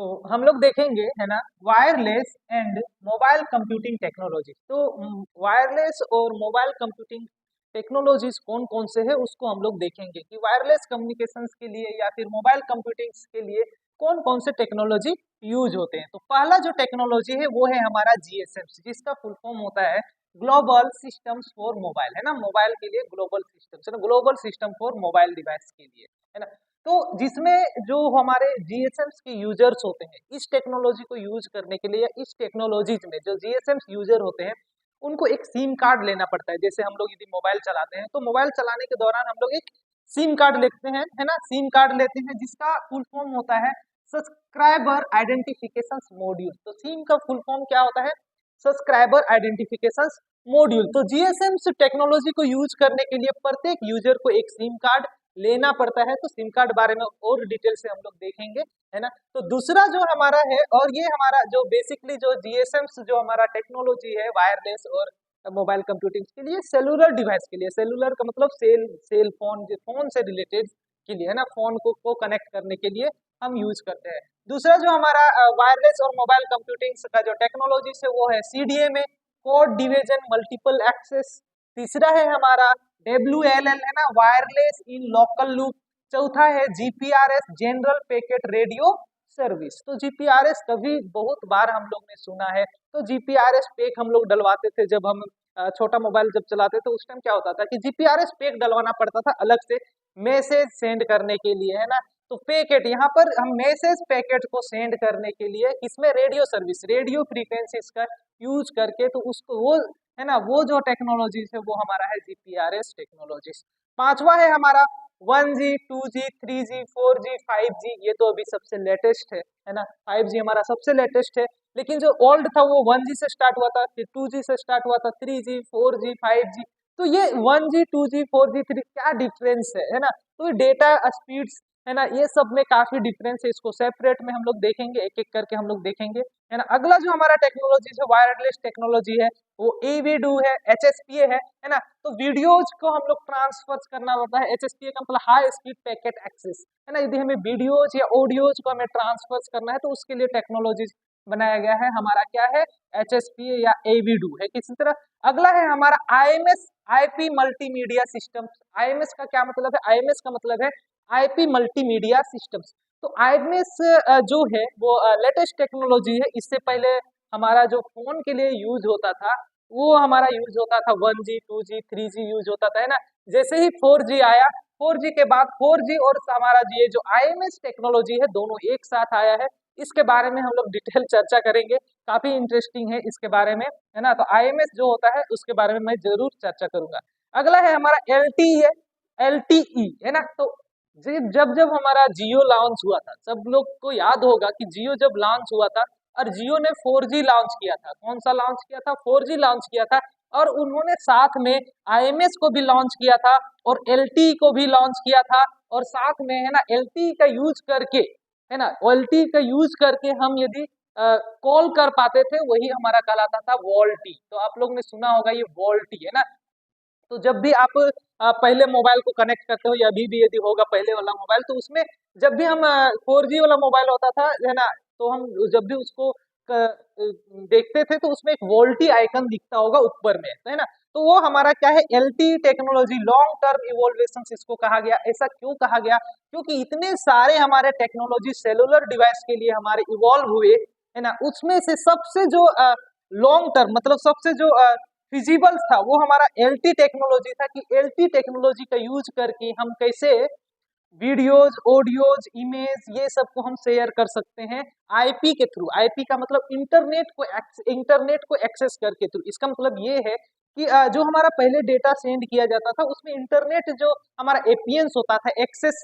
तो हम लोग देखेंगे है ना wireless and mobile computing technology. तो वायरलेस और मोबाइल कंप्यूटिंग टेक्नोलॉजीज कौन कौन से है उसको हम लोग देखेंगे कि वायरलेस कम्युनिकेशंस के लिए या फिर मोबाइल कंप्यूटिंग के लिए कौन कौन से टेक्नोलॉजी यूज होते हैं। तो पहला जो टेक्नोलॉजी है वो है हमारा जीएसएम, जिसका फुल फॉर्म होता है ग्लोबल सिस्टम्स फॉर मोबाइल, है ना। मोबाइल के लिए ग्लोबल सिस्टम्स, है ना, global system for mobile device के लिए, है ना। तो जिसमें जो हमारे जीएसएम्स के यूजर्स होते हैं, इस टेक्नोलॉजी को यूज करने के लिए, इस टेक्नोलॉजीज में जो जीएसएम्स यूजर होते हैं उनको एक सिम कार्ड लेना पड़ता है। जैसे हम लोग यदि मोबाइल चलाते हैं तो मोबाइल चलाने के दौरान हम लोग एक सिम कार्ड लेते हैं, है ना, सिम कार्ड लेते हैं जिसका फुल फॉर्म होता है सब्सक्राइबर आइडेंटिफिकेशन मॉड्यूल। तो सिम का फुल फॉर्म क्या होता है? Subscriber identification module. तो जीएसएम्स टेक्नोलॉजी को यूज करने के लिए प्रत्येक यूजर को एक सिम कार्ड लेना पड़ता है। तो सिम कार्ड बारे में और डिटेल से हम लोग देखेंगे, है ना। तो दूसरा जो हमारा है, और ये हमारा जो बेसिकली जो जीएसएम्स जो हमारा टेक्नोलॉजी है वायरलेस और मोबाइल कंप्यूटिंग के लिए, सेलुलर डिवाइस के लिए, सेलुलर का मतलब सेल फोन, फोन से रिलेटेड के लिए, है ना, फोन को कनेक्ट करने के लिए हम यूज करते हैं। दूसरा जो हमारा वायरलेस और मोबाइल कंप्यूटिंग का जो टेक्नोलॉजी है वो है CDMA, code division multiple access. तीसरा है हमारा WLL, है ना, वायरलेस इन लोकल लूप। चौथा है GPRS, general packet radio service. तो जीपीआरएस कभी बहुत बार हम लोग ने सुना है। तो जीपीआरएस पैक हम लोग डलवाते थे जब हम छोटा मोबाइल जब चलाते थे, उस टाइम क्या होता था कि जीपीआरएस पैक डलवाना पड़ता था अलग से मैसेज सेंड करने के लिए, है ना। तो पैकेट, यहाँ पर हम मैसेज पैकेट को सेंड करने के लिए इसमें रेडियो सर्विस, रेडियो फ्रीक्वेंसीज का यूज करके, तो उसको वो, है ना, वो जो टेक्नोलॉजीज है वो हमारा है जीपीआरएस टेक्नोलॉजीज। पांचवा है हमारा 1G 2G 3G 4G 5G। ये तो अभी सबसे लेटेस्ट है ना। 5G हमारा सबसे लेटेस्ट है, लेकिन जो ओल्ड था वो 1G से स्टार्ट हुआ था, फिर 2G से स्टार्ट हुआ था, 3G 4G 5G। तो ये 1G 2G 4G 3 क्या डिफरेंस है ना। तो डेटा स्पीड्स, है ना, ये सब में काफी डिफरेंस है। इसको सेपरेट में हम लोग देखेंगे, एक एक करके हम लोग देखेंगे, है ना। अगला जो हमारा टेक्नोलॉजी है वायरलेस टेक्नोलॉजी है वो AVDU है, HSPA है ना। तो वीडियोज को हम लोग ट्रांसफर करना होता है। HSPA का मतलब हाई स्पीड पैकेट एक्सेस, है ना। यदि हमें वीडियोज या ऑडियोज को हमें ट्रांसफर करना है तो उसके लिए टेक्नोलॉजी बनाया गया है हमारा, क्या है, HSPA या AVDU है। किसी तरह अगला है हमारा IMS, IP multimedia system. IMS का क्या मतलब है? IMS का मतलब है IP मल्टीमीडिया सिस्टम्स। तो IMS जो है वो लेटेस्ट टेक्नोलॉजी है। इससे पहले हमारा जो फोन के लिए यूज होता था वो हमारा यूज होता था 1G 2G 3G यूज होता था, है ना। जैसे ही 4G आया, 4G के बाद 4G और हमारा ये जो IMS टेक्नोलॉजी है दोनों एक साथ आया है। इसके बारे में हम लोग डिटेल चर्चा करेंगे, काफी इंटरेस्टिंग है इसके बारे में, है ना। तो IMS जो होता है उसके बारे में मैं जरूर चर्चा करूंगा। अगला है हमारा LTE है, LTE, है ना। तो जब जब हमारा जियो लॉन्च हुआ था, सब लोग को याद होगा कि जियो जब लॉन्च हुआ था और जियो ने 4G लॉन्च किया था। कौन सा लॉन्च किया था? 4G लॉन्च किया था। और उन्होंने साथ में IMS को भी लॉन्च किया था और LTE को भी लॉन्च किया था। और साथ में, है ना, LTE का यूज करके, है ना, LTE का यूज करके हम यदि कॉल कर पाते थे, वही हमारा कहलाता था वॉल्टी। तो आप लोग ने सुना होगा ये वॉल्टी, है ना। तो जब भी आप पहले मोबाइल को कनेक्ट करते हो या अभी भी यदि होगा पहले वाला मोबाइल, तो उसमें जब भी हम 4G वाला मोबाइल होता था, है ना, तो हम जब भी उसको देखते थे तो उसमें एक वोल्टी आइकन दिखता होगा ऊपर में, है ना। तो वो हमारा क्या है, LTE technology, long term evolution इसको कहा गया। ऐसा क्यों कहा गया? क्योंकि इतने सारे हमारे टेक्नोलॉजी सेलुलर डिवाइस के लिए हमारे इवॉल्व हुए, है ना। उसमें से सबसे जो लॉन्ग टर्म मतलब सबसे जो फिजिबल था वो हमारा LTE टेक्नोलॉजी था। कि LTE टेक्नोलॉजी का यूज करके हम कैसे वीडियोज, ऑडियोज, इमेज, ये सब को हम शेयर कर सकते हैं IP के थ्रू। IP का मतलब इंटरनेट को एक्सेस करके थ्रू। इसका मतलब ये है कि जो हमारा पहले डेटा सेंड किया जाता था उसमें इंटरनेट जो हमारा एपीएंस होता था, एक्सेस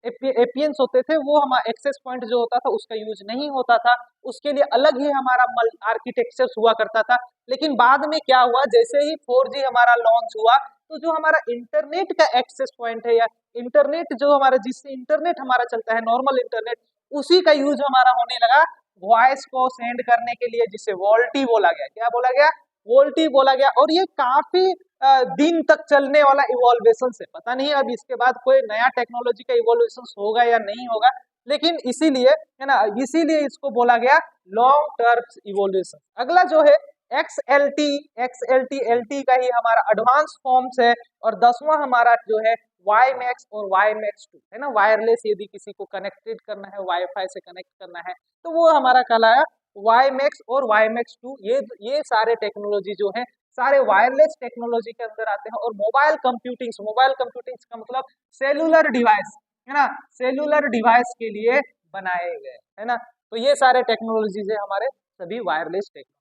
एपीएंस होते थे, वो हमारा एक्सेस पॉइंट जो होता था उसका यूज नहीं होता था। उसके लिए अलग ही हमारा आर्किटेक्चर हुआ करता था। लेकिन बाद में क्या हुआ, जैसे ही 4G हमारा लॉन्च हुआ तो जो हमारा इंटरनेट का एक्सेस पॉइंट है या इंटरनेट जो हमारा, जिससे इंटरनेट हमारा चलता है, नॉर्मल इंटरनेट, उसी का यूज हमारा होने लगा वॉइस को सेंड करने के लिए, जिसे वॉल्टी बोला गया। क्या बोला गया? वोल्टी बोला गया, और ये काफी दिन तक चलने वाला इवोल्वेशन है। पता नहीं अब इसके बाद कोई नया टेक्नोलॉजी का इवोल्यूशन होगा या नहीं होगा, लेकिन इसीलिए है ना, इसीलिए इसको बोला गया लॉन्ग टर्म इवोल्यूशन। अगला जो है XLT, XLT का ही हमारा एडवांस फॉर्म्स है, और 10वां हमारा जो है WiMAX और WiMAX 2 है ना। वायरलेस यदि किसी को कनेक्टेड करना है, वाईफाई से कनेक्ट करना है, तो वो हमारा कहलाया WiMAX और WiMAX 2। ये सारे टेक्नोलॉजी जो है सारे वायरलेस टेक्नोलॉजी के अंदर आते हैं। और मोबाइल कंप्यूटिंग का मतलब सेलुलर डिवाइस है ना, सेलुलर डिवाइस के लिए बनाए गए है ना। तो ये सारे टेक्नोलॉजीज है हमारे सभी वायरलेस टेक्नोलॉजी।